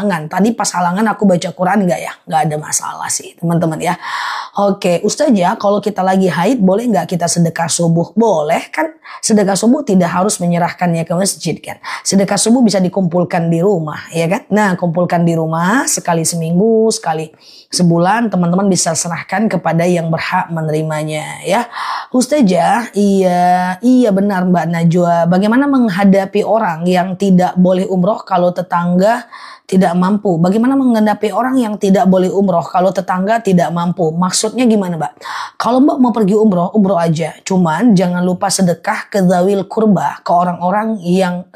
halangan. Tadi pas halangan aku baca Quran nggak ya? Nggak ada masalah sih teman-teman ya. Oke, Ustazah, kalau kita lagi haid boleh nggak kita sedekah subuh? Boleh kan? Sedekah subuh tidak harus menyerahkannya ke masjid kan? Sedekah subuh bisa dikumpulkan di rumah, ya kan? Nah, kumpulkan di rumah sekali seminggu, sekali sebulan, teman-teman bisa serahkan kepada yang berhak menerimanya, ya. Ustazah, iya benar Mbak Najwa. Bagaimana menghadapi orang yang tidak boleh umroh kalau tetangga tidak mampu? Bagaimana menghadapi orang yang tidak boleh umroh kalau tetangga tidak mampu? Maksudnya gimana Mbak? Kalau Mbak mau pergi umroh, umroh aja. Cuman jangan lupa sedekah ke zawil kurba, ke orang-orang yang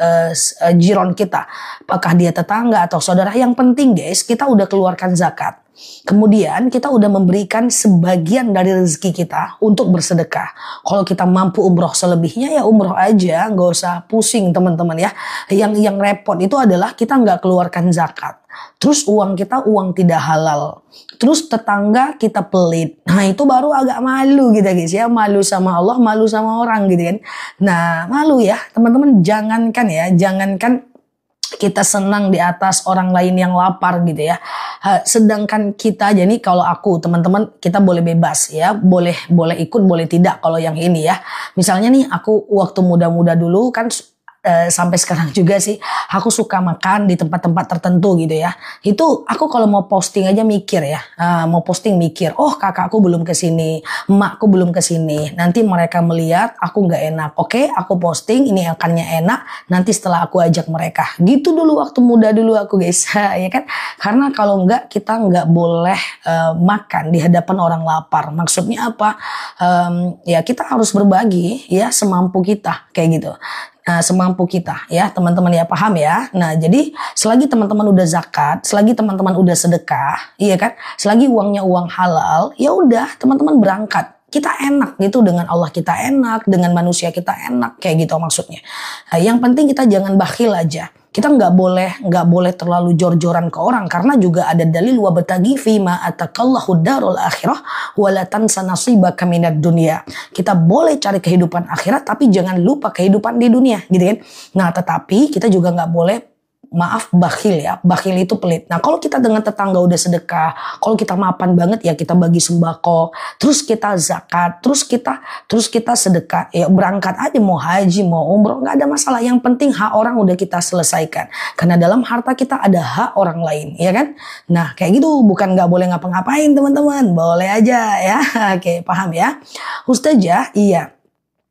jiron kita. Apakah dia tetangga atau saudara? Yang penting guys, kita udah keluarkan zakat. Kemudian kita udah memberikan sebagian dari rezeki kita untuk bersedekah. Kalau kita mampu umroh selebihnya ya umroh aja, nggak usah pusing teman-teman ya. Yang repot itu adalah kita nggak keluarkan zakat. Terus uang kita uang tidak halal. Terus tetangga kita pelit. Nah itu baru agak malu gitu guys ya. Malu sama Allah, malu sama orang gitu kan. Nah malu ya teman-teman, jangankan kita senang di atas orang lain yang lapar gitu ya. Sedangkan kita, jadi kalau aku teman-teman kita boleh bebas ya, boleh ikut boleh tidak kalau yang ini ya. Misalnya nih aku waktu muda-muda dulu kan sampai sekarang juga sih aku suka makan di tempat-tempat tertentu gitu ya. Itu aku kalau mau posting aja mikir ya, mau posting mikir, oh kakakku belum kesini, emakku belum kesini, nanti mereka melihat aku nggak enak. Oke, aku posting ini akannya enak, nanti setelah aku ajak mereka. Gitu dulu waktu muda dulu aku guys, ya kan? Karena kalau nggak kita nggak boleh makan di hadapan orang lapar. Maksudnya apa? Ya kita harus berbagi ya semampu kita kayak gitu. Nah, semampu kita ya teman-teman ya, paham ya. Nah jadi selagi teman-teman udah zakat, selagi teman-teman udah sedekah, iya kan, selagi uangnya uang halal, ya udah teman-teman berangkat. Kita enak gitu, dengan Allah kita enak, dengan manusia kita enak kayak gitu maksudnya. Nah, yang penting kita jangan bakhil aja. Kita nggak boleh terlalu jor-joran ke orang, karena juga ada dalil wa batagi fima atakallahu darul akhirah wala tansa nasibaka minad dunya. Kita boleh cari kehidupan akhirat tapi jangan lupa kehidupan di dunia gitu kan. Nah, tetapi kita juga nggak boleh bakhil ya. Bakhil itu pelit. Nah, kalau kita dengan tetangga udah sedekah, kalau kita mapan banget ya kita bagi sembako, terus kita zakat, terus kita sedekah, ya berangkat aja, mau haji, mau umroh, nggak ada masalah. Yang penting hak orang udah kita selesaikan. Karena dalam harta kita ada hak orang lain, ya kan? Nah, kayak gitu, bukan nggak boleh ngapa-ngapain teman-teman, boleh aja ya. Oke, paham ya? Ustazah, iya.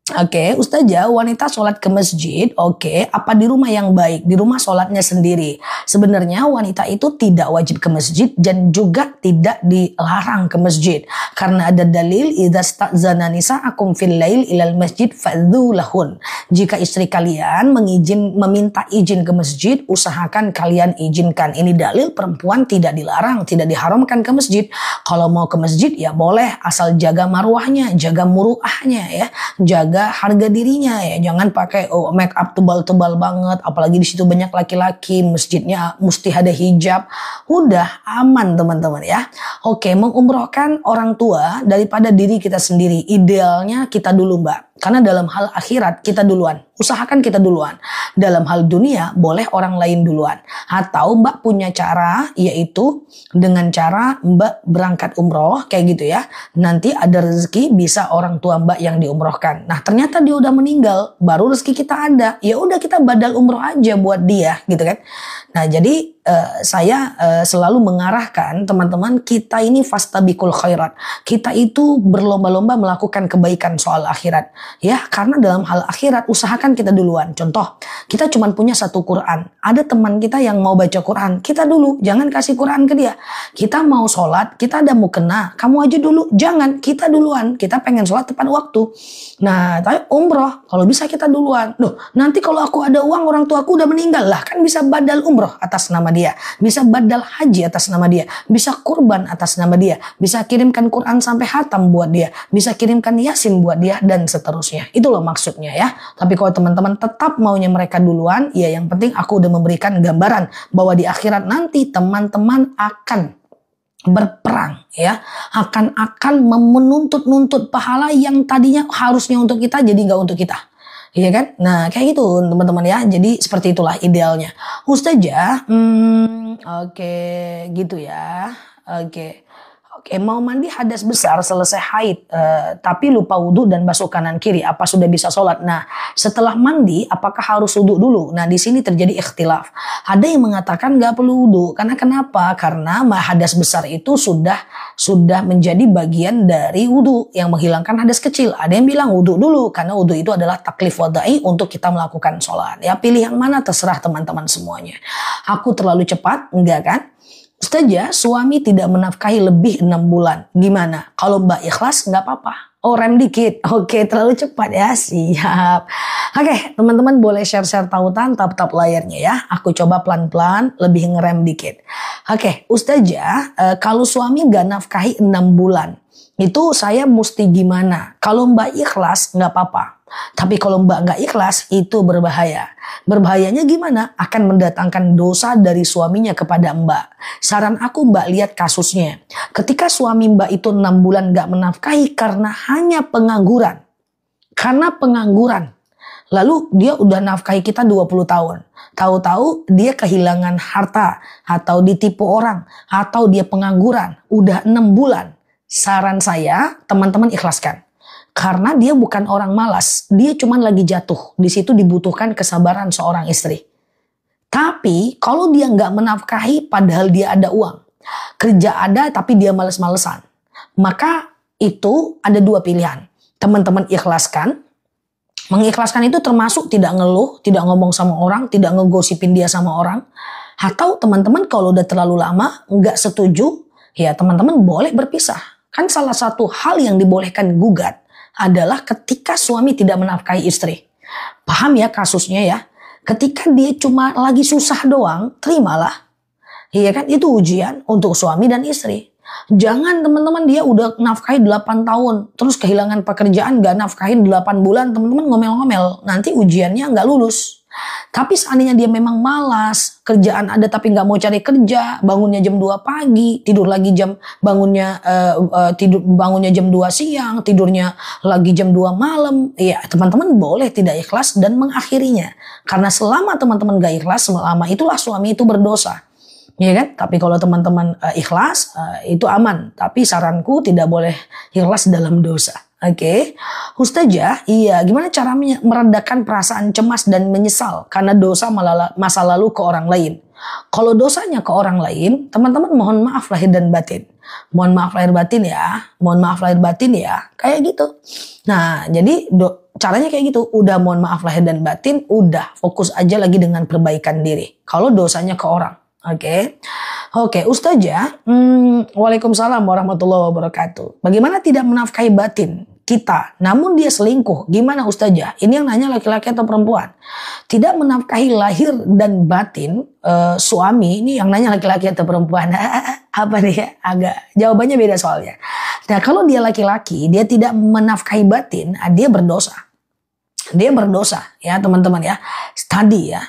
Oke, Ustazah, wanita sholat ke masjid, oke, apa di rumah yang baik? Di rumah sholatnya sendiri. Sebenarnya wanita itu tidak wajib ke masjid dan juga tidak dilarang ke masjid. Karena ada dalil, idza sta'zana nisa'akum fil lail ilal masjid fa'dzu lahun. Jika istri kalian meminta izin ke masjid, usahakan kalian izinkan. Ini dalil perempuan tidak dilarang, tidak diharamkan ke masjid. Kalau mau ke masjid ya boleh, asal jaga marwahnya, jaga muruahnya ya, jaga harga dirinya ya, jangan pakai make up tebal-tebal banget, apalagi di situ banyak laki-laki, masjidnya mesti ada hijab. Udah aman teman-teman ya. Oke, mengumrohkan orang tua daripada diri kita sendiri, idealnya kita dulu Mbak. Karena dalam hal akhirat kita duluan, usahakan kita duluan. Dalam hal dunia boleh orang lain duluan. Atau Mbak punya cara, yaitu dengan cara Mbak berangkat umroh kayak gitu ya. Nanti ada rezeki bisa orang tua Mbak yang diumrohkan. Nah ternyata dia udah meninggal, baru rezeki kita ada. Ya udah kita badal umroh aja buat dia gitu kan. Nah jadi saya selalu mengarahkan teman-teman, kita ini fastabiqul khairat. Kita itu berlomba-lomba melakukan kebaikan soal akhirat. Ya, karena dalam hal akhirat usahakan kita duluan. Contoh, kita cuma punya satu Quran. Ada teman kita yang mau baca Quran, kita dulu, jangan kasih Quran ke dia. Kita mau sholat, kita ada mukena, kamu aja dulu, jangan, kita duluan. Kita pengen sholat tepat waktu. Nah, tapi umroh, kalau bisa kita duluan. Loh, nanti kalau aku ada uang, orang tuaku udah meninggal lah, kan bisa badal umroh atas nama dia, bisa badal haji atas nama dia, bisa kurban atas nama dia, bisa kirimkan Quran sampai khatam buat dia, bisa kirimkan Yasin buat dia, dan seterusnya. Itu loh maksudnya ya. Tapi kalau teman-teman tetap maunya mereka duluan, ya yang penting aku udah memberikan gambaran bahwa di akhirat nanti teman-teman akan berperang ya, akan menuntut pahala yang tadinya harusnya untuk kita jadi nggak untuk kita. Iya kan? Nah kayak gitu teman-teman ya. Jadi seperti itulah idealnya. Ustazah, oke gitu ya. Oke. Oke, mau mandi hadas besar selesai haid, tapi lupa wudhu dan basuh kanan kiri, apa sudah bisa sholat? Nah, setelah mandi, apakah harus wudhu dulu? Nah, di sini terjadi ikhtilaf. Ada yang mengatakan nggak perlu wudhu, karena kenapa? Karena hadas besar itu sudah menjadi bagian dari wudhu yang menghilangkan hadas kecil. Ada yang bilang wudhu dulu, karena wudhu itu adalah taklif wadai untuk kita melakukan sholat. Ya, pilih yang mana terserah teman-teman semuanya. Aku terlalu cepat? Enggak kan? Ustazah, suami tidak menafkahi lebih 6 bulan. Gimana? Kalau Mbak ikhlas nggak apa-apa. Oh, rem dikit. Oke, terlalu cepat ya. Siap. Oke, teman-teman boleh share-share tautan tap-tap layarnya ya. Aku coba pelan-pelan lebih ngerem dikit. Oke, Ustazah, kalau suami nggak nafkahi 6 bulan, itu saya mesti gimana? Kalau Mbak ikhlas nggak apa-apa. Tapi kalau Mbak nggak ikhlas itu berbahaya. Berbahayanya gimana? Akan mendatangkan dosa dari suaminya kepada Mbak. Saran aku Mbak lihat kasusnya. Ketika suami Mbak itu 6 bulan nggak menafkahi karena hanya pengangguran. Karena pengangguran. Lalu dia udah nafkahi kita 20 tahun. Tahu-tahu dia kehilangan harta. Atau ditipu orang. Atau dia pengangguran. Udah 6 bulan. Saran saya teman-teman ikhlaskan. Karena dia bukan orang malas, dia cuma lagi jatuh. Di situ dibutuhkan kesabaran seorang istri. Tapi kalau dia nggak menafkahi padahal dia ada uang. Kerja ada tapi dia males-malesan. Maka itu ada 2 pilihan. Teman-teman ikhlaskan. Mengikhlaskan itu termasuk tidak ngeluh, tidak ngomong sama orang, tidak ngegosipin dia sama orang. Atau teman-teman kalau udah terlalu lama nggak setuju, ya teman-teman boleh berpisah. Kan salah satu hal yang dibolehkan gugat adalah ketika suami tidak menafkahi istri. Paham ya kasusnya ya? Ketika dia cuma lagi susah doang, terimalah. Iya kan? Itu ujian untuk suami dan istri. Jangan teman-teman dia udah nafkahi 8 tahun, terus kehilangan pekerjaan gak nafkahin 8 bulan, teman-teman ngomel-ngomel. Nanti ujiannya gak lulus. Tapi seandainya dia memang malas, kerjaan ada tapi nggak mau cari kerja, bangunnya jam 2 pagi, tidur lagi bangunnya jam 2 siang, tidurnya lagi jam 2 malam, ya teman-teman boleh tidak ikhlas dan mengakhirinya. Karena selama teman-teman gak ikhlas, selama itulah suami itu berdosa. Ya kan? Tapi kalau teman-teman ikhlas, itu aman. Tapi saranku tidak boleh ikhlas dalam dosa. Oke, Ustazah, iya gimana cara meredakan perasaan cemas dan menyesal karena dosa masa lalu ke orang lain? Kalau dosanya ke orang lain, teman-teman mohon maaf lahir dan batin. Mohon maaf lahir batin ya, mohon maaf lahir batin ya, kayak gitu. Nah, jadi caranya kayak gitu, udah mohon maaf lahir dan batin, udah fokus aja lagi dengan perbaikan diri. Kalau dosanya ke orang, oke, Ustazah, waalaikumsalam warahmatullahi wabarakatuh. Bagaimana tidak menafkahi batin kita, namun dia selingkuh? Gimana Ustazah? Ini yang nanya laki-laki atau perempuan? Tidak menafkahi lahir dan batin suami, ini yang nanya laki-laki atau perempuan? Apa nih? Agak jawabannya beda soalnya. Nah, kalau dia laki-laki, dia tidak menafkahi batin, dia berdosa. Dia berdosa ya teman-teman ya. Tadi ya,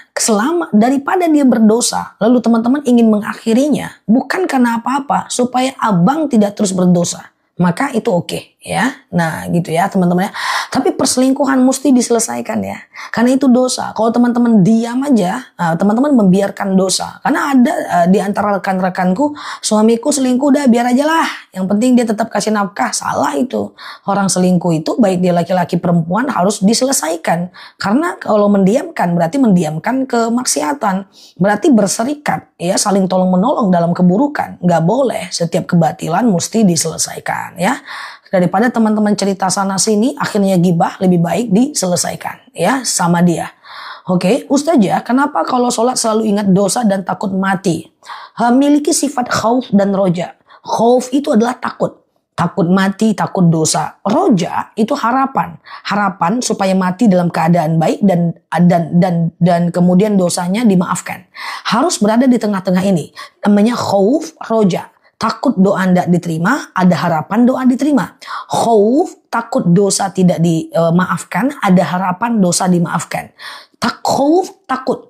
daripada dia berdosa, lalu teman-teman ingin mengakhirinya, bukan karena apa-apa, supaya abang tidak terus berdosa. Maka itu oke ya. Nah gitu ya teman-teman ya. Tapi perselingkuhan mesti diselesaikan ya. Karena itu dosa. Kalau teman-teman diam aja, teman-teman membiarkan dosa. Karena ada di antara rekan-rekanku, suamiku selingkuh udah biar aja lah. Yang penting dia tetap kasih nafkah. Salah itu. Orang selingkuh itu baik dia laki-laki perempuan harus diselesaikan. Karena kalau mendiamkan berarti mendiamkan kemaksiatan. Berarti berserikat ya, saling tolong menolong dalam keburukan. Nggak boleh, setiap kebatilan mesti diselesaikan ya. Daripada teman-teman cerita sana sini akhirnya gibah, lebih baik diselesaikan ya sama dia. Oke, Ustazah, kenapa kalau sholat selalu ingat dosa dan takut mati? Miliki sifat khauf dan roja. Khauf itu adalah takut mati, takut dosa. Roja itu harapan supaya mati dalam keadaan baik dan kemudian dosanya dimaafkan. Harus berada di tengah-tengah ini. Namanya khauf, roja. Takut doa tidak diterima, ada harapan doa diterima. Khauf, takut dosa tidak dimaafkan, ada harapan dosa dimaafkan. Khauf, takut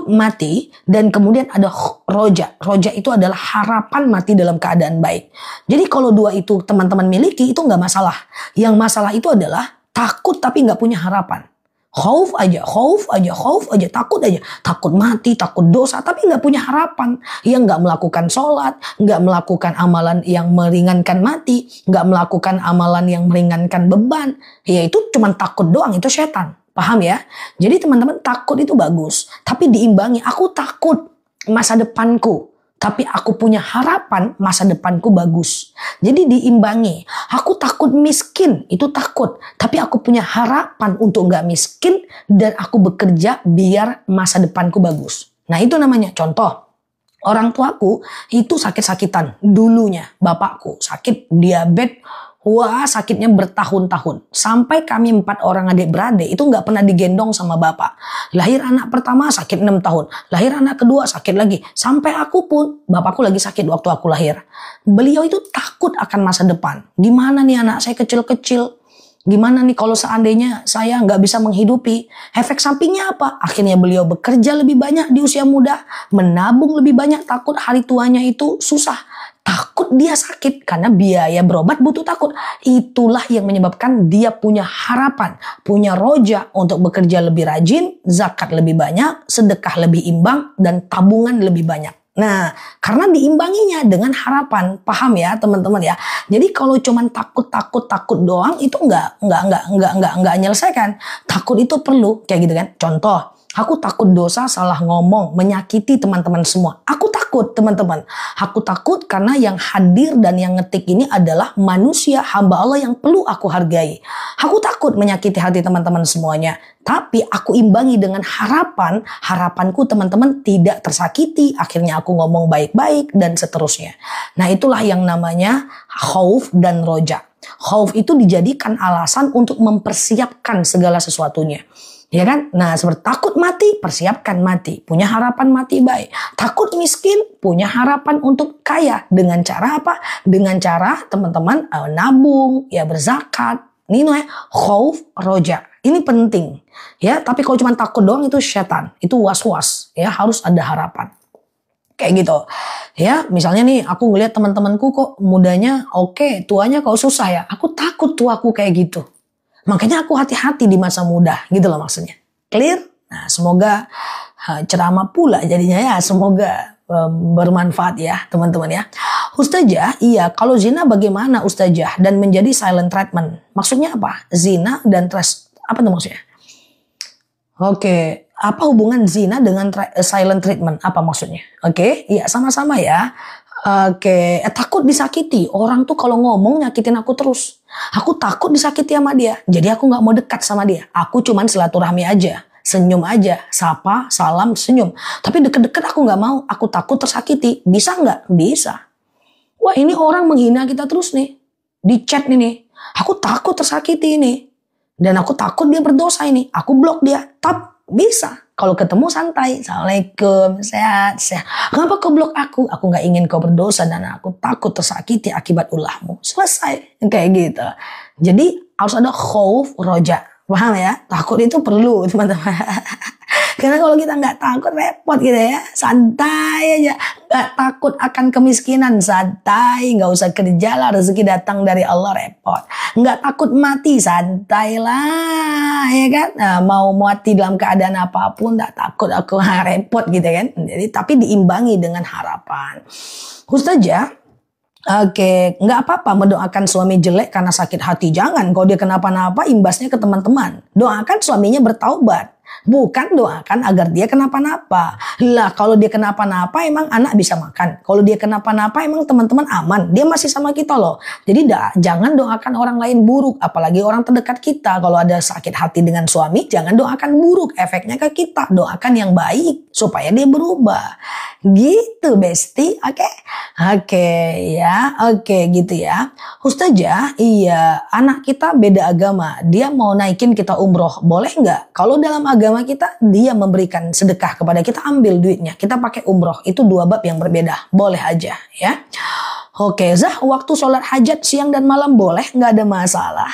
mati, dan kemudian ada roja. Roja itu adalah harapan mati dalam keadaan baik. Jadi kalau dua itu teman-teman miliki, itu nggak masalah. Yang masalah itu adalah takut tapi nggak punya harapan. Khauf aja, khauf aja, khauf aja, takut aja. Takut mati, takut dosa, tapi nggak punya harapan. Yang nggak melakukan sholat, nggak melakukan amalan yang meringankan mati, nggak melakukan amalan yang meringankan beban. Ya itu cuma takut doang, itu setan. Paham ya? Jadi teman-teman, takut itu bagus. Tapi diimbangi, aku takut masa depanku. Tapi aku punya harapan masa depanku bagus. Jadi diimbangi. Aku takut miskin, itu takut. Tapi aku punya harapan untuk nggak miskin dan aku bekerja biar masa depanku bagus. Nah itu namanya contoh. Orang tuaku itu sakit-sakitan dulunya. Bapakku sakit diabetes. Wah sakitnya bertahun-tahun. Sampai kami 4 orang adik-beradik itu nggak pernah digendong sama bapak. Lahir anak pertama sakit 6 tahun. Lahir anak kedua sakit lagi. Sampai aku pun, bapakku lagi sakit waktu aku lahir. Beliau itu takut akan masa depan. Gimana nih anak saya kecil-kecil? Gimana nih kalau seandainya saya nggak bisa menghidupi? Efek sampingnya apa? Akhirnya beliau bekerja lebih banyak di usia muda. Menabung lebih banyak, takut hari tuanya itu susah. Takut dia sakit karena biaya berobat butuh takut. Itulah yang menyebabkan dia punya harapan, punya roja untuk bekerja lebih rajin, zakat lebih banyak, sedekah lebih imbang, dan tabungan lebih banyak. Nah, karena diimbanginya dengan harapan, paham ya teman-teman ya. Jadi kalau cuman takut doang itu nggak nyelesaikan. Takut itu perlu kayak gitu kan. Contoh, aku takut dosa, salah ngomong, menyakiti teman-teman semua. Aku takut teman-teman. Aku takut karena yang hadir dan yang ngetik ini adalah manusia, hamba Allah yang perlu aku hargai. Aku takut menyakiti hati teman-teman semuanya. Tapi aku imbangi dengan harapan. Harapanku teman-teman tidak tersakiti. Akhirnya aku ngomong baik-baik dan seterusnya. Nah itulah yang namanya khauf dan roja. Khauf itu dijadikan alasan untuk mempersiapkan segala sesuatunya. Ya kan? Nah, seperti takut mati, persiapkan mati. Punya harapan mati baik. Takut miskin, punya harapan untuk kaya. Dengan cara apa? Dengan cara teman-teman nabung, ya berzakat. Ini namanya khauf roja. Ini penting. Ya, tapi kalau cuma takut doang itu setan. Itu was-was. Ya, harus ada harapan. Kayak gitu. Ya, misalnya nih aku ngeliat teman-temanku kok mudanya oke, tuanya kok susah ya. Aku takut tuaku kayak gitu. Makanya aku hati-hati di masa muda gitu loh maksudnya. Clear? Nah semoga ceramah pula jadinya ya. Semoga bermanfaat ya teman-teman ya. Ustazah, iya kalau zina bagaimana Ustazah? Dan menjadi silent treatment. Maksudnya apa? Zina dan apa tuh maksudnya? Oke. Apa hubungan zina dengan silent treatment? Apa maksudnya? Oke. Iya sama-sama ya. Oke, takut disakiti. Orang tuh kalau ngomong nyakitin aku terus. Aku takut disakiti sama dia. Jadi aku gak mau dekat sama dia. Aku cuman silaturahmi aja. Senyum aja. Sapa, salam, senyum. Tapi deket-deket aku gak mau. Aku takut tersakiti. Bisa gak? Bisa. Wah ini orang menghina kita terus nih. Di chat nih. Aku takut tersakiti ini. Dan aku takut dia berdosa ini. Aku blok dia. Bisa. Kalau ketemu santai. Assalamualaikum. Sehat. Kenapa kau blok aku? Aku gak ingin kau berdosa. Dan aku takut tersakiti akibat ulahmu. Selesai. Kayak gitu. Jadi harus ada khauf roja. Paham ya? Takut itu perlu teman-teman. Karena kalau kita gak takut repot gitu ya. Santai aja. Gak takut akan kemiskinan. Santai. Gak usah kerja lah. Rezeki datang dari Allah repot. Gak takut mati. Santai lah. Ya kan? Nah, mau mati dalam keadaan apapun. Gak takut aku repot gitu kan. Jadi tapi diimbangi dengan harapan. Ustazah. Oke, nggak apa-apa mendoakan suami jelek karena sakit hati. Jangan, kalau dia kenapa-napa imbasnya ke teman-teman. Doakan suaminya bertaubat. Bukan doakan agar dia kenapa-napa. Lah kalau dia kenapa-napa emang anak bisa makan. Kalau dia kenapa-napa emang teman-teman aman. Dia masih sama kita loh. Jadi jangan doakan orang lain buruk. Apalagi orang terdekat kita. Kalau ada sakit hati dengan suami, jangan doakan buruk. Efeknya ke kita. Doakan yang baik supaya dia berubah. Gitu besti. Oke ya. Oke gitu ya. Ustazah, iya anak kita beda agama. Dia mau naikin kita umroh. Boleh nggak? Kalau dalam agama kita dia memberikan sedekah kepada kita, ambil duitnya, kita pakai umroh. Itu 2 bab yang berbeda. Boleh aja ya. Oke, Zah, waktu sholat hajat siang dan malam boleh? Nggak ada masalah.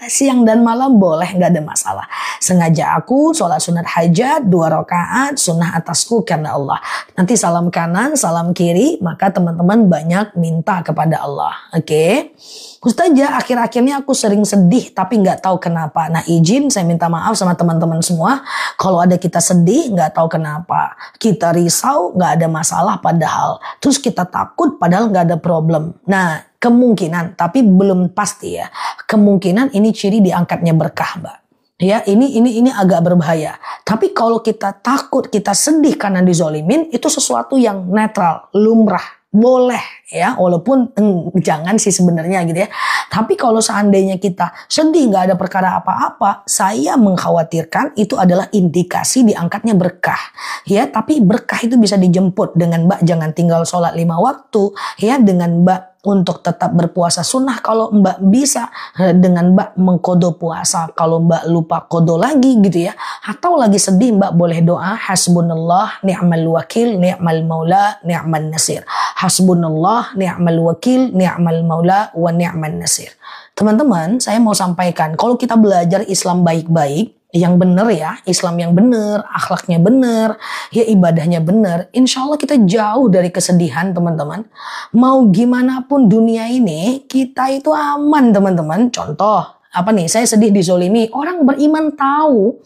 Siang dan malam boleh, nggak ada masalah. Sengaja aku sholat sunat hajat 2 rakaat sunnah atasku karena Allah. Nanti salam kanan, salam kiri, maka teman-teman banyak minta kepada Allah. Oke. Ustazah, akhir-akhirnya aku sering sedih tapi nggak tahu kenapa. Nah, izin saya minta maaf sama teman-teman semua. Kalau ada kita sedih nggak tahu kenapa. Kita risau nggak ada masalah padahal. Terus kita takut padahal nggak ada problem. Nah, kemungkinan, tapi belum pasti ya. Kemungkinan ini ciri diangkatnya berkah, Mbak. Ya, ini agak berbahaya. Tapi kalau kita takut, kita sedih karena dizolimin, itu sesuatu yang netral, lumrah. Boleh ya, walaupun jangan sih sebenarnya gitu ya. Tapi kalau seandainya kita sedih nggak ada perkara apa-apa, saya mengkhawatirkan itu adalah indikasi diangkatnya berkah. Ya, tapi berkah itu bisa dijemput dengan Mbak jangan tinggal sholat 5 waktu, ya, dengan Mbak untuk tetap berpuasa sunnah kalau Mbak bisa, dengan Mbak mengkodo puasa kalau Mbak lupa kodo lagi gitu ya, atau lagi sedih Mbak boleh doa hasbunallah ni'mal wakil ni'mal maula ni'man nasir. Hasbunallah ni'mal wakil ni'mal maula wa ni'man nasir. Teman-teman, saya mau sampaikan kalau kita belajar Islam baik-baik, yang benar ya, Islam yang benar, akhlaknya benar, ya ibadahnya benar, insya Allah kita jauh dari kesedihan teman-teman. Mau gimana pun dunia ini, kita itu aman teman-teman. Contoh, apa nih, saya sedih dizolimi, orang beriman tahu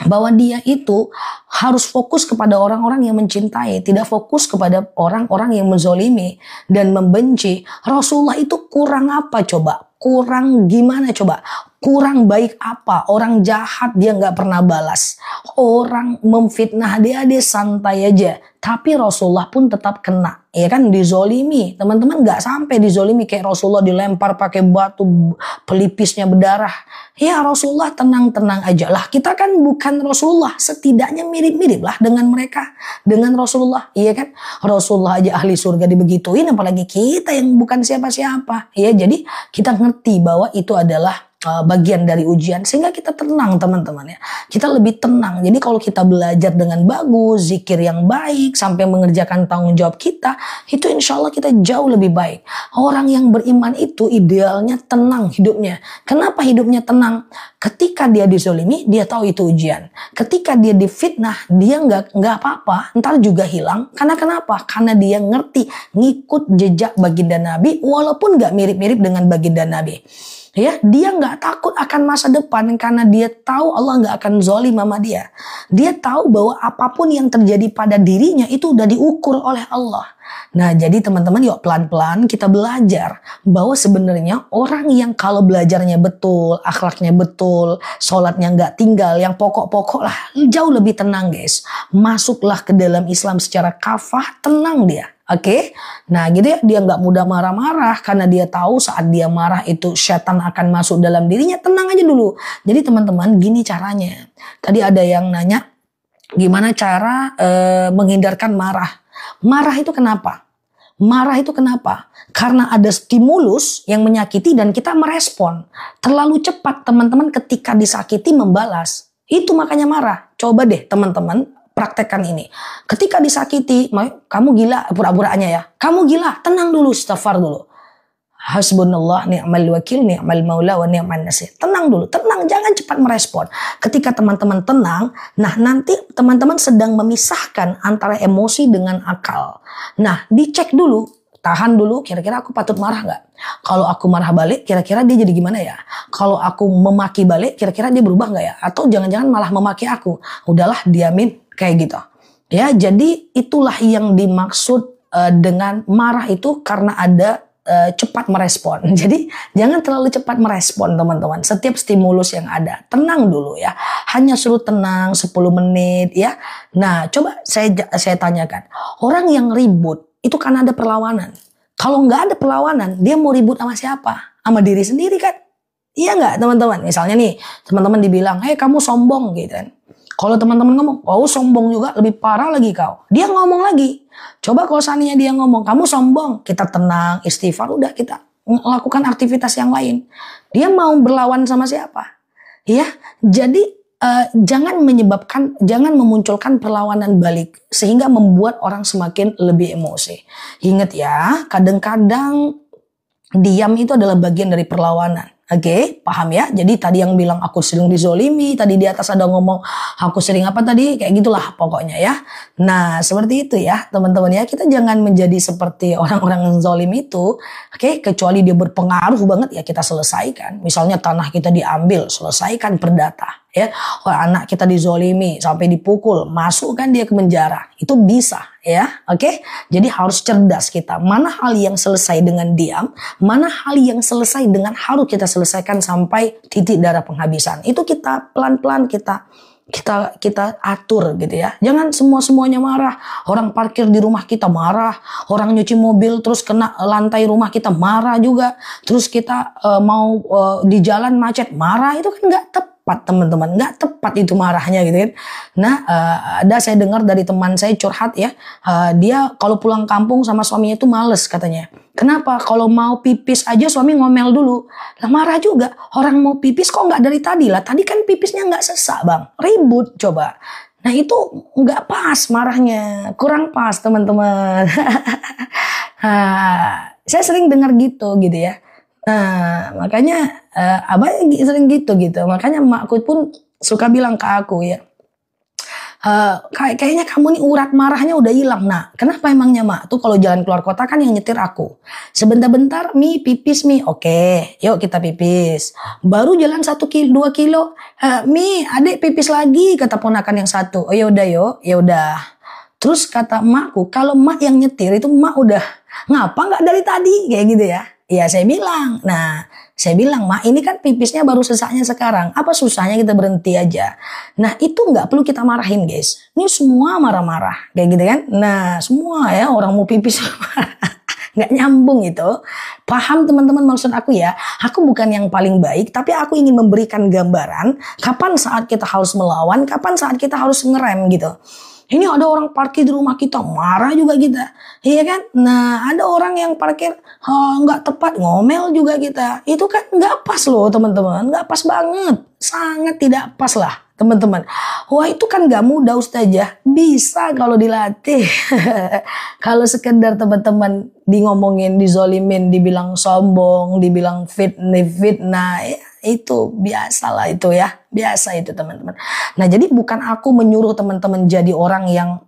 bahwa dia itu harus fokus kepada orang-orang yang mencintai, tidak fokus kepada orang-orang yang menzolimi dan membenci. Rasulullah itu kurang apa coba? Kurang gimana coba? Kurang baik apa? Orang jahat dia nggak pernah balas. Orang memfitnah dia santai aja. Tapi Rasulullah pun tetap kena. Ya kan, dizolimi. Teman-teman nggak sampai dizolimi kayak Rasulullah dilempar pakai batu, pelipisnya berdarah. Ya Rasulullah tenang-tenang aja lah. Kita kan bukan Rasulullah. Setidaknya mirip-mirip lah dengan mereka. Dengan Rasulullah. Iya kan? Rasulullah aja ahli surga dibegituin. Apalagi kita yang bukan siapa-siapa. Ya, jadi kita ngerti bahwa itu adalah bagian dari ujian, sehingga kita tenang teman-teman ya. Kita lebih tenang. Jadi kalau kita belajar dengan bagus, zikir yang baik, sampai mengerjakan tanggung jawab kita, itu insya Allah kita jauh lebih baik. Orang yang beriman itu idealnya tenang hidupnya. Kenapa hidupnya tenang? Ketika dia dizolimi, dia tahu itu ujian. Ketika dia difitnah, dia nggak apa-apa, ntar juga hilang. Karena kenapa? Karena dia ngerti ngikut jejak baginda Nabi, walaupun nggak mirip-mirip dengan baginda Nabi. Ya, dia nggak takut akan masa depan karena dia tahu Allah nggak akan zalim sama dia. Dia tahu bahwa apapun yang terjadi pada dirinya itu udah diukur oleh Allah. Nah, jadi teman-teman yuk pelan-pelan kita belajar bahwa sebenarnya orang yang kalau belajarnya betul, akhlaknya betul, sholatnya nggak tinggal, yang pokok-pokok lah, jauh lebih tenang guys. Masuklah ke dalam Islam secara kafah, tenang dia. Oke, nah gitu ya, dia nggak mudah marah-marah karena dia tahu saat dia marah itu setan akan masuk dalam dirinya. Tenang aja dulu. Jadi teman-teman gini caranya. Tadi ada yang nanya gimana cara menghindarkan marah. Marah itu kenapa? Marah itu kenapa? Karena ada stimulus yang menyakiti dan kita merespon. Terlalu cepat teman-teman ketika disakiti membalas. Itu makanya marah. Coba deh teman-teman praktekkan ini. Ketika disakiti, kamu gila pura-puranya ya. Kamu gila, tenang dulu, istighfar dulu. Hasbunallah ni'mal wakil ni'mal maula wa ni'man nasir. Tenang dulu, tenang, jangan cepat merespon. Ketika teman-teman tenang, nah nanti teman-teman sedang memisahkan antara emosi dengan akal. Nah, dicek dulu, tahan dulu, kira-kira aku patut marah nggak? Kalau aku marah balik, kira-kira dia jadi gimana ya? Kalau aku memaki balik, kira-kira dia berubah nggak ya? Atau jangan-jangan malah memaki aku? Udahlah, diamin. Kayak gitu. Ya, jadi itulah yang dimaksud dengan marah itu karena ada cepat merespon. Jadi jangan terlalu cepat merespon teman-teman. Setiap stimulus yang ada, tenang dulu ya. Hanya suruh tenang 10 menit ya. Nah, coba saya tanyakan. Orang yang ribut itu karena ada perlawanan. Kalau nggak ada perlawanan, dia mau ribut sama siapa? Sama diri sendiri kan? Iya nggak teman-teman? Misalnya nih, teman-teman dibilang, "Hei kamu sombong," gitu kan. Kalau teman-teman ngomong, "Oh sombong juga, lebih parah lagi kau." Dia ngomong lagi. Coba kalau seandainya dia ngomong, "Kamu sombong," kita tenang, istighfar, udah kita melakukan aktivitas yang lain. Dia mau berlawan sama siapa? Ya, jadi jangan memunculkan perlawanan balik sehingga membuat orang semakin lebih emosi. Ingat ya, kadang-kadang diam itu adalah bagian dari perlawanan. Oke, paham ya? Jadi tadi yang bilang aku sering dizolimi, tadi di atas ada ngomong aku sering apa tadi, kayak gitulah pokoknya ya. Nah, seperti itu ya teman-teman ya. Kita jangan menjadi seperti orang-orang yang zolim itu. Oke, kecuali dia berpengaruh banget ya kita selesaikan. Misalnya tanah kita diambil, selesaikan perdata. Ya, kalau anak kita dizolimi sampai dipukul, masukkan dia ke penjara. Itu bisa ya. Oke. Jadi harus cerdas kita. Mana hal yang selesai dengan diam, mana hal yang selesai dengan harus kita selesaikan sampai titik darah penghabisan. Itu kita pelan-pelan kita atur gitu ya. Jangan semuanya marah. Orang parkir di rumah kita marah, orang nyuci mobil terus kena lantai rumah kita marah juga. Terus kita mau di jalan macet marah, itu kan nggak tepat teman-teman, nggak tepat itu marahnya gitu kan. Nah, ada saya dengar dari teman saya curhat ya, dia kalau pulang kampung sama suaminya itu males katanya. Kenapa? Kalau mau pipis aja suami ngomel dulu. Lah marah juga. Orang mau pipis kok nggak dari tadi lah. Tadi kan pipisnya nggak sesak bang. Ribut coba. Nah itu nggak pas marahnya. Kurang pas teman-teman. Saya sering dengar gitu ya. Nah makanya abah sering gitu. Makanya emakku pun suka bilang ke aku ya. Kayaknya kamu nih urat marahnya udah hilang. Nah, kenapa emangnya mak? Tuh kalau jalan keluar kota kan yang nyetir aku. Sebentar-bentar Mi pipis Mi. Oke, yuk kita pipis. Baru jalan 1 kilo, 2 kilo. Mi, adik pipis lagi, kata ponakan yang satu. Oh yaudah yuk, yaudah. Terus kata emakku, kalau emak yang nyetir itu emak udah ngapa nggak dari tadi kayak gitu ya. Ya saya bilang, saya bilang, mak ini kan pipisnya baru sesaknya sekarang. Apa susahnya kita berhenti aja. Nah itu nggak perlu kita marahin guys. Ini semua marah-marah. Kayak gitu kan. Nah semua ya orang mau pipis. Nggak nyambung itu. Paham teman-teman maksud aku ya. Aku bukan yang paling baik. Tapi aku ingin memberikan gambaran. Kapan saat kita harus melawan. Kapan saat kita harus ngerem gitu. Ini ada orang parkir di rumah kita, marah juga kita. Iya kan? Nah, ada orang yang parkir nggak tepat, ngomel juga kita. Itu kan nggak pas loh teman-teman. Nggak pas banget. Sangat tidak pas lah teman-teman. Wah itu kan nggak mudah Ustazah. Bisa kalau dilatih. Kalau sekedar teman-teman ngomongin, dizolimin, dibilang sombong, dibilang fitnah. Ya, itu biasalah itu ya. Biasa itu teman-teman. Nah jadi bukan aku menyuruh teman-teman jadi orang yang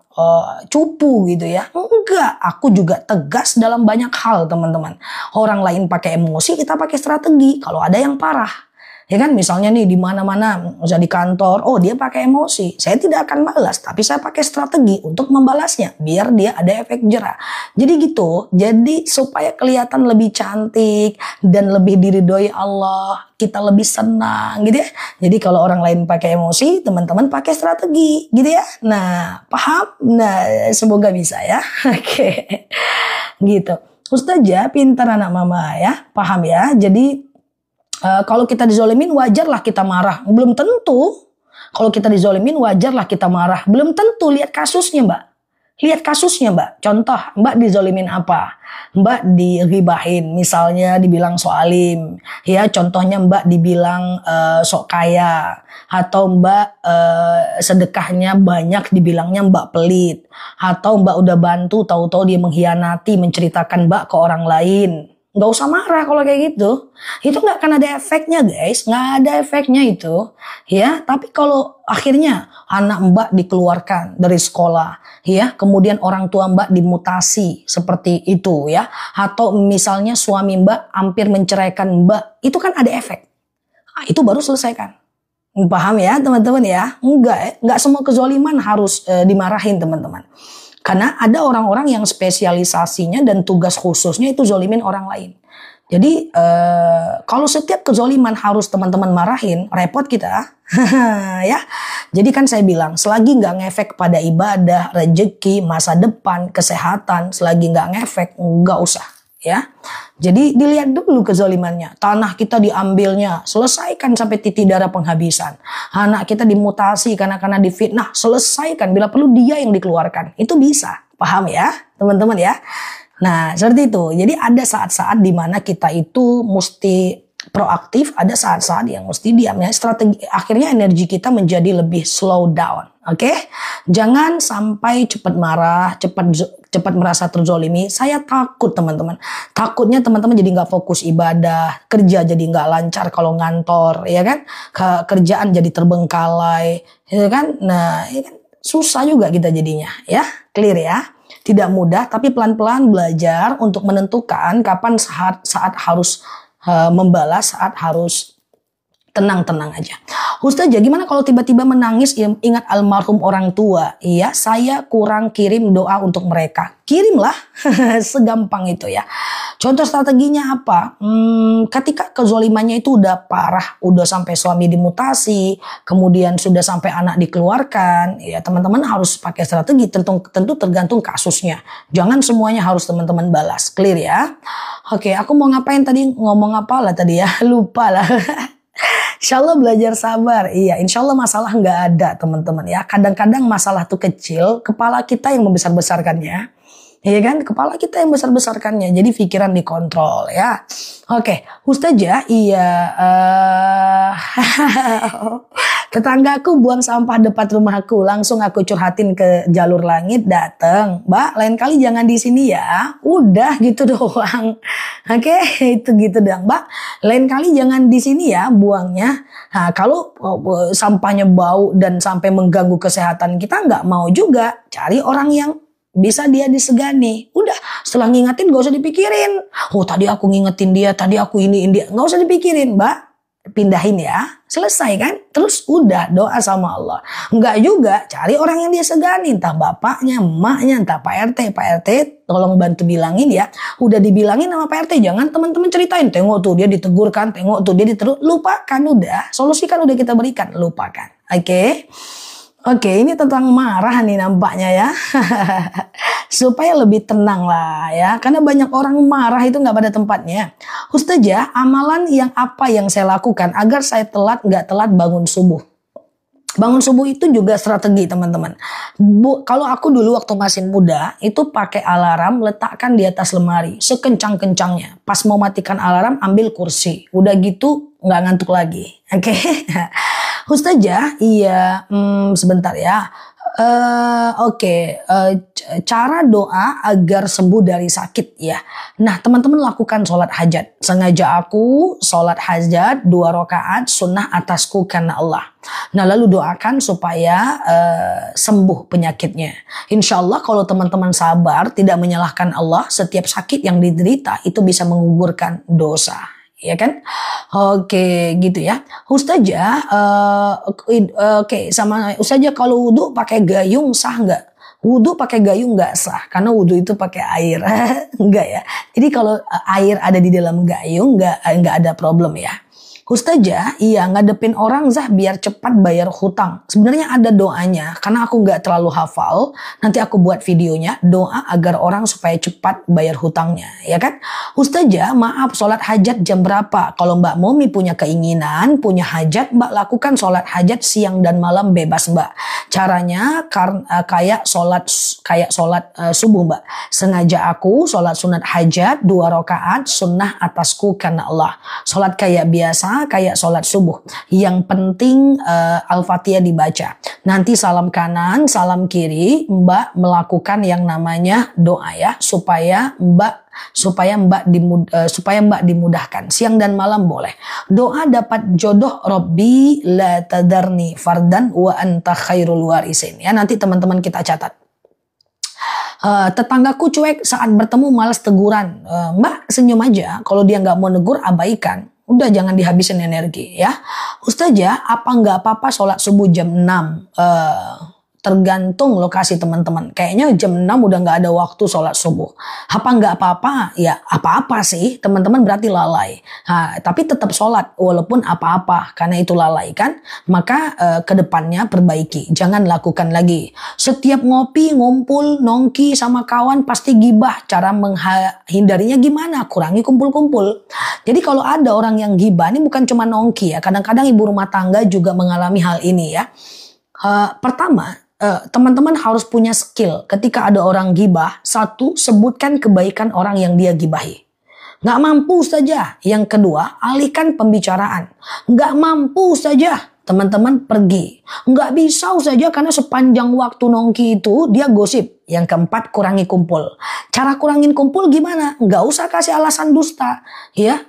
cupu gitu ya. Enggak, aku juga tegas dalam banyak hal teman-teman. Orang lain pakai emosi, kita pakai strategi. Kalau ada yang parah. Ya kan misalnya nih di mana-mana, misalnya di kantor, oh dia pakai emosi. Saya tidak akan balas, tapi saya pakai strategi untuk membalasnya biar dia ada efek jera. Jadi gitu. Jadi supaya kelihatan lebih cantik dan lebih diridhoi Allah, kita lebih senang gitu ya. Jadi kalau orang lain pakai emosi, teman-teman pakai strategi gitu ya. Nah, paham? Nah, semoga bisa ya. Oke. Gitu. Ustazah pintar anak mama ya. Paham ya? Jadi kalau kita dizolimin wajarlah kita marah. Belum tentu. Kalau kita dizolimin wajarlah kita marah. Belum tentu. Lihat kasusnya mbak. Lihat kasusnya mbak. Contoh mbak dizolimin apa? Mbak diribahin. Misalnya dibilang soalim. Ya contohnya mbak dibilang sok kaya. Atau mbak sedekahnya banyak dibilangnya mbak pelit. Atau mbak udah bantu tahu-tahu dia mengkhianati menceritakan mbak ke orang lain. Nggak usah marah kalau kayak gitu. Itu nggak akan ada efeknya guys. Nggak ada efeknya itu. Ya, tapi kalau akhirnya anak mbak dikeluarkan dari sekolah. Ya, kemudian orang tua mbak dimutasi seperti itu ya. Atau misalnya suami mbak hampir menceraikan mbak. Itu kan ada efek. Nah, itu baru selesaikan. Paham ya teman-teman ya? Nggak semua kezoliman harus dimarahin teman-teman. Karena ada orang-orang yang spesialisasinya dan tugas khususnya itu zolimin orang lain. Jadi kalau setiap kezoliman harus teman-teman marahin, repot kita. Ya. Jadi kan saya bilang, selagi nggak ngefek pada ibadah, rezeki, masa depan, kesehatan, selagi nggak ngefek, nggak usah. Ya. Jadi dilihat dulu kezolimannya. Tanah kita diambilnya, selesaikan sampai titik darah penghabisan. Anak kita dimutasi karena difitnah, selesaikan. Bila perlu dia yang dikeluarkan. Itu bisa. Paham ya teman-teman ya. Nah seperti itu. Jadi ada saat-saat dimana kita itu mesti proaktif, ada saat-saat yang mesti diam. Ya, strategi akhirnya energi kita menjadi lebih slow down. Oke, jangan sampai cepat marah, cepat merasa terzolimi. Saya takut teman-teman. Takutnya teman-teman jadi nggak fokus ibadah, kerja jadi nggak lancar kalau ngantor, ya kan? Kerjaan jadi terbengkalai, ya kan? Nah, ya kan? Susah juga kita jadinya, ya. Clear ya? Tidak mudah, tapi pelan-pelan belajar untuk menentukan kapan saat harus membalas, saat harus tenang-tenang aja. Ustazah, gimana kalau tiba-tiba menangis ingat almarhum orang tua? Iya, saya kurang kirim doa untuk mereka. Kirimlah, segampang itu ya. Contoh strateginya apa? Ketika kezolimannya itu udah parah, udah sampai suami dimutasi, kemudian sudah sampai anak dikeluarkan, ya teman-teman harus pakai strategi, tentu tergantung kasusnya. Jangan semuanya harus teman-teman balas. Clear ya? Oke, aku mau ngapain tadi? Ngomong apa lah tadi ya? Lupa lah. Insya Allah belajar sabar. Iya, insya Allah masalah nggak ada teman-teman ya. Kadang-kadang masalah tuh kecil, kepala kita yang membesar-besarkannya. Iya kan, kepala kita yang besar-besarkannya. Jadi pikiran dikontrol ya. Oke, Ustazah, iya. Tetanggaku buang sampah depan rumahku, langsung aku curhatin ke jalur langit, dateng. Mbak, lain kali jangan di sini ya. Udah gitu doang. Oke, itu gitu doang. Mbak, lain kali jangan di sini ya buangnya. Nah, kalau sampahnya bau dan sampai mengganggu kesehatan kita, nggak mau juga. Cari orang yang bisa dia disegani. Udah, setelah ngingetin gak usah dipikirin. Oh, tadi aku ngingetin dia, tadi aku iniin dia. Gak usah dipikirin, Mbak. Pindahin ya. Selesai kan? Terus udah doa sama Allah. Enggak juga, cari orang yang dia segani. Entah bapaknya, emaknya, entah Pak RT. Pak RT tolong bantu bilangin ya. Udah dibilangin sama Pak RT. Jangan teman-teman ceritain. Tengok tuh dia ditegur kan. Tengok tuh dia ditegur. Lupakan udah. Solusi kan udah kita berikan. Lupakan. Oke. Oke, ini tentang marah nih nampaknya ya. Supaya lebih tenang lah ya. Karena banyak orang marah itu nggak pada tempatnya. Ustazah, amalan yang apa yang saya lakukan agar saya nggak telat bangun subuh? Bangun subuh itu juga strategi teman-teman. Kalau aku dulu waktu masih muda itu pakai alarm, letakkan di atas lemari sekencang-kencangnya. Pas mau matikan alarm ambil kursi. Udah gitu nggak ngantuk lagi. Oke. Ustazah, iya, sebentar ya. Cara doa agar sembuh dari sakit ya. Nah, teman-teman lakukan sholat hajat. Sengaja aku sholat hajat 2 rakaat sunnah atasku karena Allah. Nah, lalu doakan supaya sembuh penyakitnya. Insya Allah kalau teman-teman sabar, tidak menyalahkan Allah, setiap sakit yang diderita itu bisa menggugurkan dosa. Ya kan? Oke, gitu ya. Ustazah, sama Ustazah kalau wudhu pakai gayung sah nggak? Wudhu pakai gayung nggak sah, karena wudhu itu pakai air, enggak ya. Jadi kalau air ada di dalam gayung nggak ada problem ya. Ustazah, iya ngadepin orang Zah biar cepat bayar hutang. Sebenarnya ada doanya, karena aku nggak terlalu hafal. Nanti aku buat videonya, doa agar orang supaya cepat bayar hutangnya, ya kan? Ustazah, maaf sholat hajat jam berapa? Kalau Mbak Momi punya keinginan, punya hajat, Mbak lakukan sholat hajat siang dan malam bebas Mbak. Caranya kayak sholat subuh Mbak. Sengaja aku sholat sunat hajat 2 rakaat sunnah atasku karena Allah. Sholat kayak biasa, kayak sholat subuh. Yang penting Al-Fatihah dibaca. Nanti salam kanan, salam kiri, Mbak melakukan yang namanya doa ya, supaya Mbak dimudahkan. Siang dan malam boleh. Doa dapat jodoh, Robbi la tadarni fardan wa anta khairul warisin. Ya, nanti teman-teman kita catat. Tetanggaku cuek saat bertemu malas teguran. Mbak senyum aja. Kalau dia nggak mau negur, abaikan. Udah jangan dihabisin energi ya. Ustazah, apa nggak apa-apa sholat subuh jam 6? Tergantung lokasi teman-teman. Kayaknya jam 6 udah nggak ada waktu sholat subuh. Apa nggak apa-apa? Ya apa-apa sih. Teman-teman berarti lalai. Tapi tetap sholat walaupun apa-apa. Karena itu lalai kan. Maka kedepannya perbaiki. Jangan lakukan lagi. Setiap ngopi, ngumpul, nongki sama kawan pasti gibah. Cara menghindarinya gimana? Kurangi kumpul-kumpul. Jadi kalau ada orang yang gibah, ini bukan cuma nongki ya. Kadang-kadang ibu rumah tangga juga mengalami hal ini ya. Pertama, teman-teman harus punya skill ketika ada orang gibah. 1, sebutkan kebaikan orang yang dia gibahi. Nggak mampu saja. Yang kedua, alihkan pembicaraan. Nggak mampu saja. Teman-teman pergi. Nggak bisa saja karena sepanjang waktu nongki itu dia gosip. Yang keempat, kurangi kumpul. Cara kurangin kumpul gimana? Nggak usah kasih alasan dusta. Ya,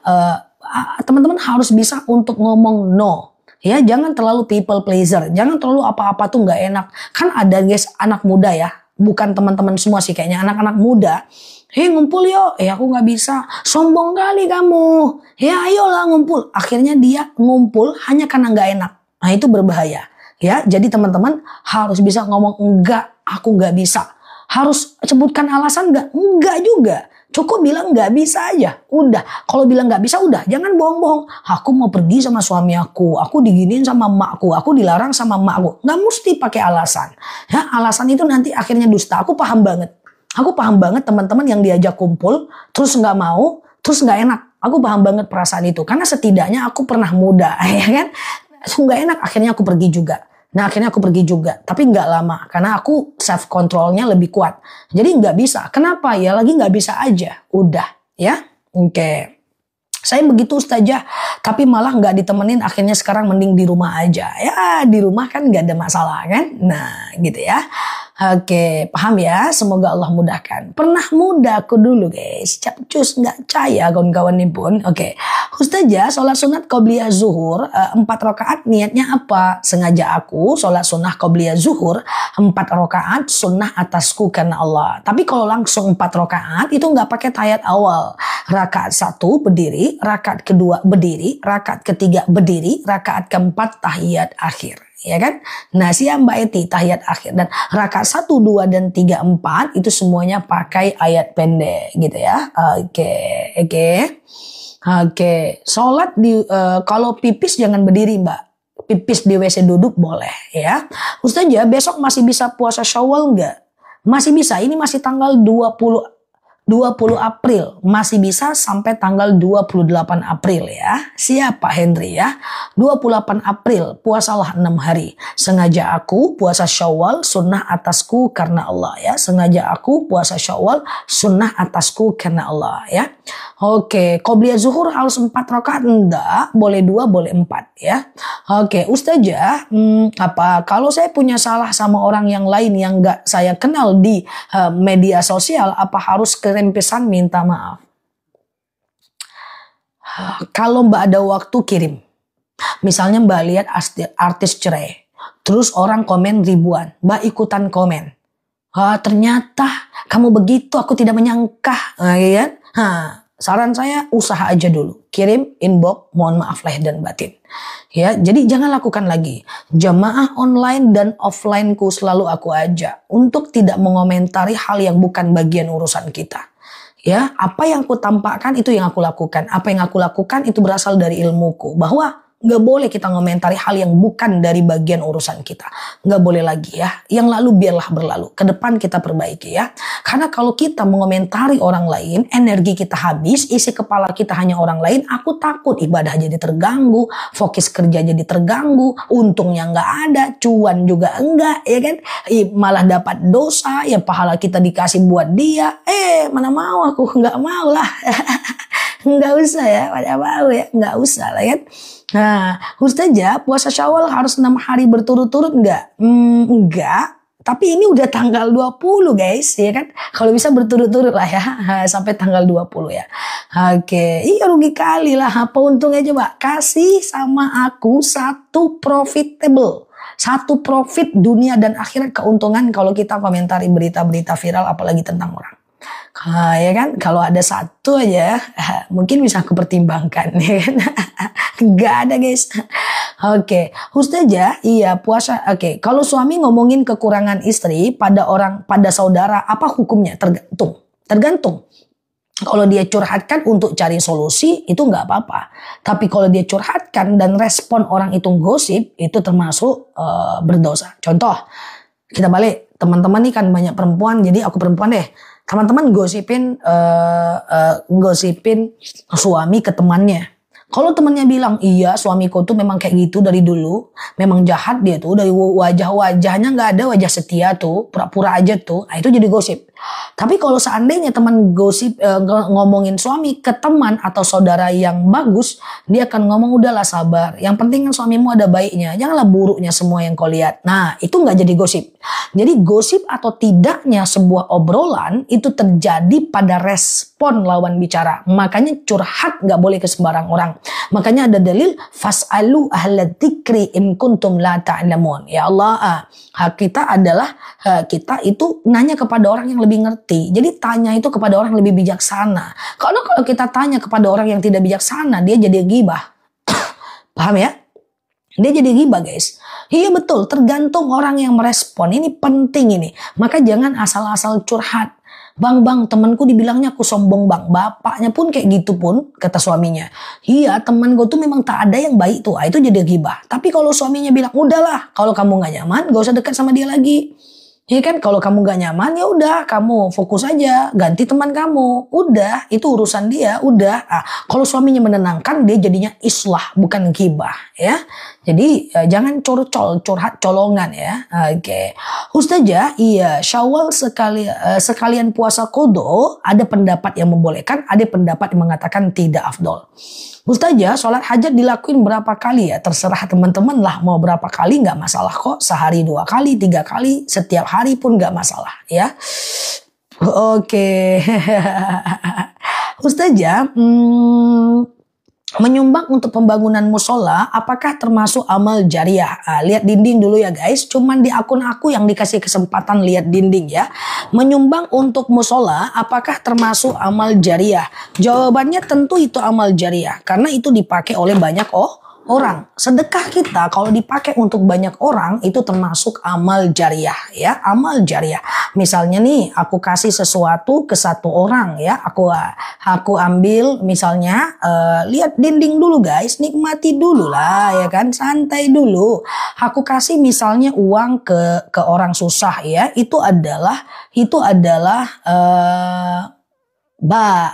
teman-teman harus bisa untuk ngomong no. Ya, jangan terlalu people pleaser. Jangan terlalu apa-apa tuh nggak enak. Kan ada guys anak muda ya. Bukan teman-teman semua sih kayaknya. Anak-anak muda. Hei ngumpul yuk. Aku nggak bisa. Sombong kali kamu. Ya ayolah ngumpul. Akhirnya dia ngumpul hanya karena nggak enak. Nah itu berbahaya. Ya, jadi teman-teman harus bisa ngomong enggak, aku nggak bisa. Harus sebutkan alasan enggak juga. Cukup bilang nggak bisa aja. Udah, kalau bilang nggak bisa udah, jangan bohong-bohong. Aku mau pergi sama suami aku diginiin sama emakku, aku dilarang sama emakku. Nggak mesti pakai alasan. Ya, alasan itu nanti akhirnya dusta. Aku paham banget. Aku paham banget teman-teman yang diajak kumpul, terus nggak mau, terus nggak enak. Aku paham banget perasaan itu. Karena setidaknya aku pernah muda, ya kan? Nggak enak, akhirnya aku pergi juga. Nah akhirnya aku pergi juga, tapi nggak lama karena aku self controlnya lebih kuat. Jadi nggak bisa. Kenapa ya? Lagi nggak bisa aja. Udah, ya. Oke. Saya begitu Ustazah, tapi malah nggak ditemenin. Akhirnya sekarang mending di rumah aja. Ya di rumah kan nggak ada masalah kan. Nah gitu ya. Oke, paham ya? Semoga Allah mudahkan. Pernah muda aku dulu guys. Capcus nggak caya kawan-kawan nih pun. Oke. Ustazah, sholat sunat qobliyah zuhur 4 rakaat niatnya apa? Sengaja aku sholat sunnah qobliyah zuhur 4 rakaat sunnah atasku karena Allah. Tapi kalau langsung 4 rakaat itu nggak pakai tahiyat awal. Rakaat 1 berdiri, rakaat kedua berdiri, rakaat ketiga berdiri, rakaat keempat tahiyat akhir. Ya kan? Nah siap Mbak Eti tahiyat akhir. Dan rakaat 1, 2, dan 3, 4 itu semuanya pakai ayat pendek gitu ya. Oke. Sholat kalau pipis jangan berdiri Mbak. Pipis di WC duduk boleh ya. Ustazah besok masih bisa puasa Syawal nggak? Masih bisa. Ini masih tanggal 20 April. Masih bisa sampai tanggal 28 April ya. Siap Pak Hendri ya. 28 April puasalah 6 hari. Sengaja aku puasa Syawal sunnah atasku karena Allah ya. Sengaja aku puasa Syawal sunnah atasku karena Allah ya. Oke, qobliyah zuhur harus 4 rakaat enggak, boleh 2, boleh 4 ya. Oke, Ustazah, kalau saya punya salah sama orang yang lain yang enggak saya kenal di media sosial, apa harus kirim pesan minta maaf? Kalau Mbak ada waktu kirim. Misalnya Mbak lihat artis cerai, terus orang komen ribuan, Mbak ikutan komen. Ternyata kamu begitu, aku tidak menyangka, ya kan? Saran saya usaha aja dulu. Kirim inbox, mohon maaf lahir dan batin. Ya, jadi jangan lakukan lagi. Jamaah online dan offline-ku selalu aku ajak untuk tidak mengomentari hal yang bukan bagian urusan kita. Ya, apa yang aku tampakkan itu yang aku lakukan. Apa yang aku lakukan itu berasal dari ilmuku. Bahwa nggak boleh kita ngomentari hal yang bukan dari bagian urusan kita. Nggak boleh lagi ya. Yang lalu biarlah berlalu. Ke depan kita perbaiki ya. Karena kalau kita mengomentari orang lain, energi kita habis, isi kepala kita hanya orang lain, aku takut ibadah jadi terganggu, fokus kerja jadi terganggu, untungnya nggak ada, cuan juga enggak, ya kan? Malah dapat dosa, ya pahala kita dikasih buat dia. Mana mau aku, nggak mau lah. Nggak usah ya, pada mau ya, nggak usah lah kan. Nah, Ustazah puasa Syawal harus 6 hari berturut-turut enggak? Enggak. Tapi ini udah tanggal 20 guys, ya kan? Kalau bisa berturut-turut lah ya, sampai tanggal 20 ya. Oke, iya rugi kali lah. Apa untungnya coba? Kasih sama aku satu profitable. Satu profit dunia dan akhirat keuntungan kalau kita komentari berita-berita viral apalagi tentang orang. Ya kan, kalau ada satu aja mungkin bisa aku pertimbangkan ya kan. Nggak ada guys. Oke, Ustazah, iya puasa. Oke, kalau suami ngomongin kekurangan istri pada saudara, apa hukumnya? Tergantung. Kalau dia curhatkan untuk cari solusi itu nggak apa-apa. Tapi kalau dia curhatkan dan respon orang itu gosip, itu termasuk berdosa. Contoh, kita balik, teman-teman nih kan banyak perempuan, jadi aku perempuan deh. Teman-teman gosipin suami ke temannya. Kalau temannya bilang, iya suamiku tuh memang kayak gitu dari dulu, memang jahat dia tuh, dari wajahnya nggak ada wajah setia tuh, pura-pura aja tuh, itu jadi gosip. Tapi kalau seandainya teman gosip ngomongin suami ke teman atau saudara yang bagus, dia akan ngomong udahlah sabar. Yang penting kan suamimu ada baiknya, janganlah buruknya semua yang kau lihat. Nah itu nggak jadi gosip. Jadi gosip atau tidaknya sebuah obrolan itu terjadi pada respon lawan bicara. Makanya curhat nggak boleh ke sembarang orang. Makanya ada dalil fas'alu ahla dzikri in kuntum la ta'lamun. Ya Allah, hak kita adalah kita itu nanya kepada orang yang lebih ngerti. Jadi tanya itu kepada orang yang lebih bijaksana. Kalau kita tanya kepada orang yang tidak bijaksana, dia jadi gibah. Paham ya? Dia jadi gibah guys. Iya betul, tergantung orang yang merespon. Ini penting ini. Maka jangan asal-asal curhat. Bang, temanku dibilangnya aku sombong bang. Bapaknya pun kayak gitu pun, kata suaminya. Iya, teman gue tuh memang tak ada yang baik tuh. Itu jadi gibah. Tapi kalau suaminya bilang, udahlah, kalau kamu gak nyaman, gak usah dekat sama dia lagi. Ya kan, kalau kamu gak nyaman, ya udah, kamu fokus aja, ganti teman kamu. Udah, itu urusan dia, udah. Kalau suaminya menenangkan, dia jadinya islah, bukan gibah, ya. Jadi jangan curhat colongan ya. Oke. Ustazah, iya Syawal sekalian puasa qada, ada pendapat yang membolehkan, ada pendapat yang mengatakan tidak afdol. Ustazah, sholat hajat dilakuin berapa kali ya? Terserah teman-teman lah mau berapa kali, nggak masalah kok. Sehari 2 kali, 3 kali, setiap hari pun nggak masalah ya. Oke. Ustazah, menyumbang untuk pembangunan musola apakah termasuk amal jariah? Lihat dinding dulu ya guys. Cuman di akun aku yang dikasih kesempatan lihat dinding ya. Menyumbang untuk musola apakah termasuk amal jariah? Jawabannya tentu itu amal jariah. Karena itu dipakai oleh banyak orang. Sedekah kita kalau dipakai untuk banyak orang itu termasuk amal jariah ya, amal jariah. Misalnya nih aku kasih sesuatu ke satu orang ya, aku ambil misalnya lihat dinding dulu guys, nikmati dulu lah ya kan, santai dulu. Aku kasih misalnya uang ke orang susah ya, itu adalah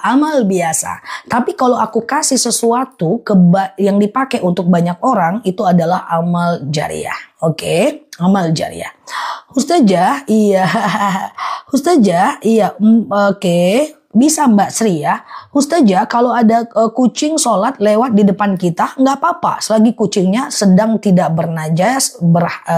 amal biasa. Tapi kalau aku kasih sesuatu yang dipakai untuk banyak orang, itu adalah amal jariah. Oke, amal jariah. Ustazah, iya. Ustazah, iya. Oke. Bisa Mbak Sri ya. Ustazah, kalau ada kucing sholat lewat di depan kita, nggak apa-apa selagi kucingnya sedang tidak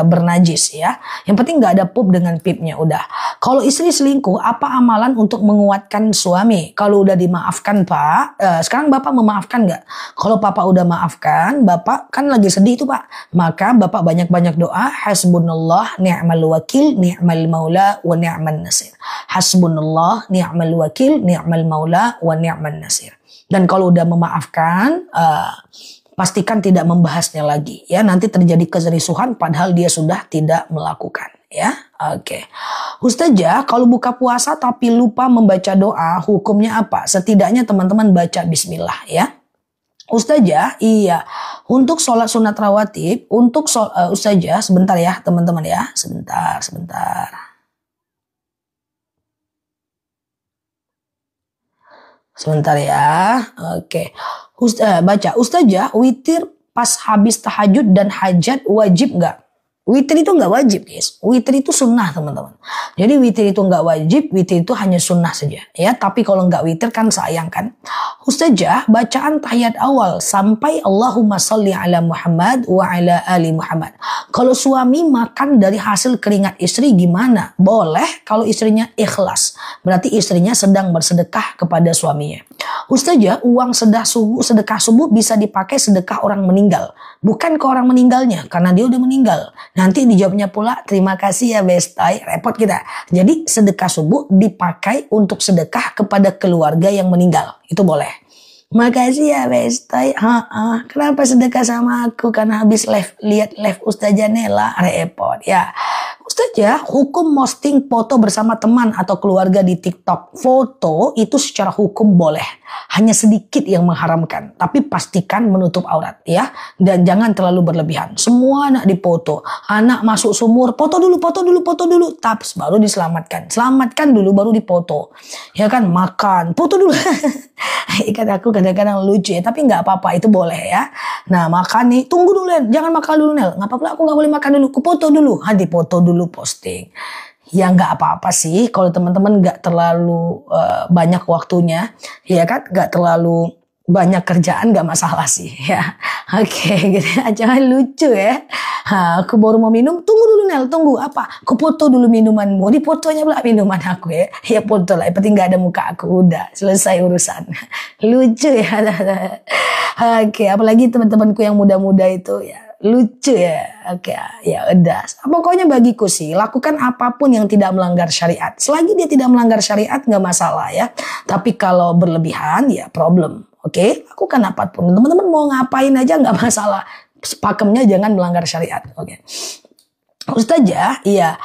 bernajis ya. Yang penting nggak ada pup dengan pipnya udah. Kalau istri selingkuh, apa amalan untuk menguatkan suami? Kalau udah dimaafkan Pak, sekarang Bapak memaafkan nggak? Kalau Bapak udah maafkan, Bapak kan lagi sedih itu Pak. Maka Bapak banyak-banyak doa, hasbunallah ni'mal wakil, ni'mal maula, wa ni'man nasir. Hasbunallah ni'mal wakil, ni'mal maula wa ni'man nasir. Dan kalau udah memaafkan, pastikan tidak membahasnya lagi ya, nanti terjadi keserisuhan padahal dia sudah tidak melakukan ya. Oke. Ustazah, kalau buka puasa tapi lupa membaca doa, hukumnya apa? Setidaknya teman-teman baca bismillah ya. Ustazah, iya. Untuk sholat sunat rawatib, untuk Ustazah sebentar ya teman-teman ya, sebentar. Sebentar ya. Oke. Baca. Ustazah, witir pas habis tahajud dan hajat wajib nggak? Witir itu nggak wajib guys. Witir itu sunnah teman-teman. Jadi witir itu nggak wajib. Witir itu hanya sunnah saja. Ya, tapi kalau nggak witir kan sayang kan. Ustazah, bacaan tahiyat awal sampai Allahumma sholli ala Muhammad wa ala ali Muhammad. Kalau suami makan dari hasil keringat istri gimana? Boleh kalau istrinya ikhlas. Berarti istrinya sedang bersedekah kepada suaminya. Ustazah, uang sedekah subuh bisa dipakai sedekah orang meninggal. Bukan ke orang meninggalnya, karena dia udah meninggal. Nanti dijawabnya pula, terima kasih ya Bestai, repot kita. Jadi sedekah subuh dipakai untuk sedekah kepada keluarga yang meninggal. Itu boleh. Makasih ya Bestai. Kenapa sedekah sama aku? Karena habis lihat live Ustazah Nela, repot ya. Ustazah, hukum posting foto bersama teman atau keluarga di TikTok. Foto itu secara hukum boleh. Hanya sedikit yang mengharamkan. Tapi pastikan menutup aurat ya. Dan jangan terlalu berlebihan. Semua anak dipoto. Anak masuk sumur, foto dulu. Taps, baru diselamatkan. Selamatkan dulu baru dipoto. Ya kan, makan, foto dulu. Ikan aku kadang-kadang lucu ya. Tapi nggak apa-apa, itu boleh ya. Nah makan nih, tunggu dulu Len. Jangan makan dulu Nel. Nggak apa-apa, aku nggak boleh makan dulu. Ku foto dulu. Dipoto dulu posting. Ya nggak apa-apa sih kalau teman-teman nggak terlalu banyak waktunya, ya kan, nggak terlalu banyak kerjaan, nggak masalah sih ya. Oke, gitu ya. Jangan lucu ya. Aku baru mau minum, tunggu dulu Nel, tunggu apa? Aku foto dulu minumanmu, di fotonya pula minuman aku ya. Ya foto lah, yang penting nggak ada muka aku, udah selesai urusan. Lucu ya. Oke, apalagi teman-temanku yang muda-muda itu ya. Lucu ya. Oke, ya udah. Pokoknya bagiku sih, lakukan apapun yang tidak melanggar syariat. Selagi dia tidak melanggar syariat nggak masalah ya. Tapi kalau berlebihan ya problem. Oke, lakukan apapun. Teman-teman mau ngapain aja nggak masalah. Pakemnya jangan melanggar syariat. Oke. Ustazah, iya,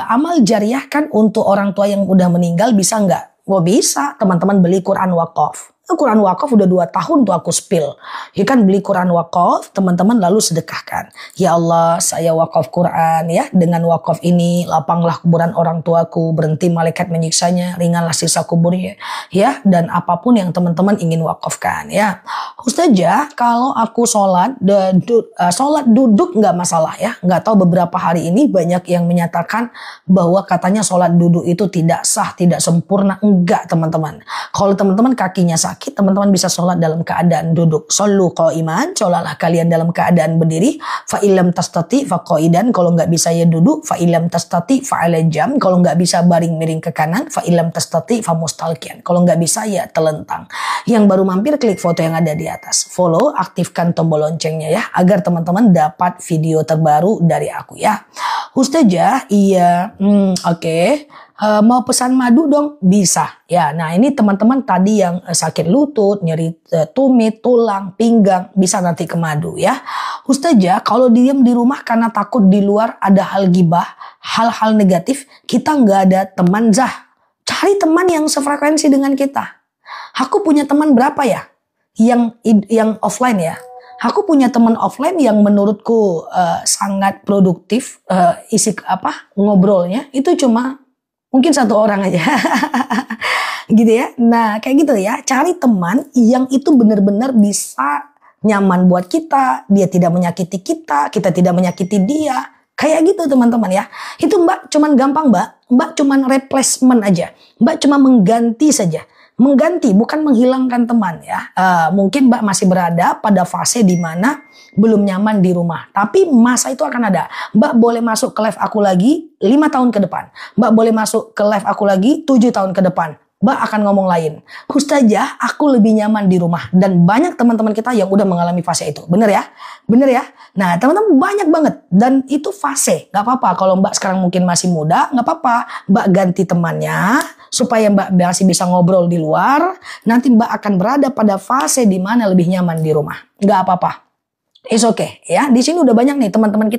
amal jariah kan untuk orang tua yang udah meninggal bisa nggak? Oh bisa, teman-teman beli Quran wakaf. Quran wakaf udah 2 tahun tuh aku spill. Ya kan, beli Quran wakaf, teman-teman lalu sedekahkan. Ya Allah, saya wakaf Quran ya. Dengan wakaf ini lapanglah kuburan orang tuaku, berhenti malaikat menyiksanya, ringanlah sisa kuburnya. Ya, dan apapun yang teman-teman ingin wakafkan ya. Ustazah, kalau aku sholat duduk nggak masalah ya. Nggak tahu beberapa hari ini banyak yang menyatakan bahwa katanya sholat duduk itu tidak sah, tidak sempurna. Enggak teman-teman. Kalau teman-teman kakinya sakit, teman-teman bisa sholat dalam keadaan duduk. Shollu qa'iman, sholatlah kalian dalam keadaan berdiri. Fa illam tastati fa qa'idan, kalau nggak bisa ya duduk. Fa illam tastati fa ala jam, kalau nggak bisa baring miring ke kanan. Fa illam tastati fa mustalqian, kalau nggak bisa ya telentang. Yang baru mampir, klik foto yang ada di atas. Follow, aktifkan tombol loncengnya ya, agar teman-teman dapat video terbaru dari aku ya. Ustazah, iya, oke. Mau pesan madu dong? Bisa. Ya, nah ini teman-teman tadi yang sakit lutut, nyeri tumit, tulang, pinggang, bisa nanti ke madu ya. Ustazah, kalau diam di rumah karena takut di luar ada hal gibah, hal-hal negatif, kita nggak ada teman Zah. Cari teman yang sefrekuensi dengan kita. Aku punya teman berapa ya? Yang offline ya. Aku punya teman offline yang menurutku sangat produktif, isi ngobrolnya itu cuma mungkin 1 orang aja. Gitu ya. Nah kayak gitu ya. Cari teman yang itu benar-benar bisa nyaman buat kita. Dia tidak menyakiti kita. Kita tidak menyakiti dia. Kayak gitu teman-teman ya. Itu Mbak cuman gampang Mbak. Mbak cuman replacement aja. Mbak cuma mengganti saja. Mengganti, bukan menghilangkan teman ya. Mungkin Mbak masih berada pada fase di mana belum nyaman di rumah. Tapi masa itu akan ada. Mbak boleh masuk ke live aku lagi 5 tahun ke depan. Mbak boleh masuk ke live aku lagi 7 tahun ke depan. Mbak akan ngomong lain. Ustazah, aku lebih nyaman di rumah. Dan banyak teman-teman kita yang udah mengalami fase itu. Bener ya? Bener ya? Nah teman-teman banyak banget. Dan itu fase. Gak apa-apa. Kalau Mbak sekarang mungkin masih muda, gak apa-apa. Mbak ganti temannya. Supaya Mbak masih bisa ngobrol di luar. Nanti Mbak akan berada pada fase di mana lebih nyaman di rumah. Gak apa-apa. It's okay ya. Di sini udah banyak nih teman-teman kita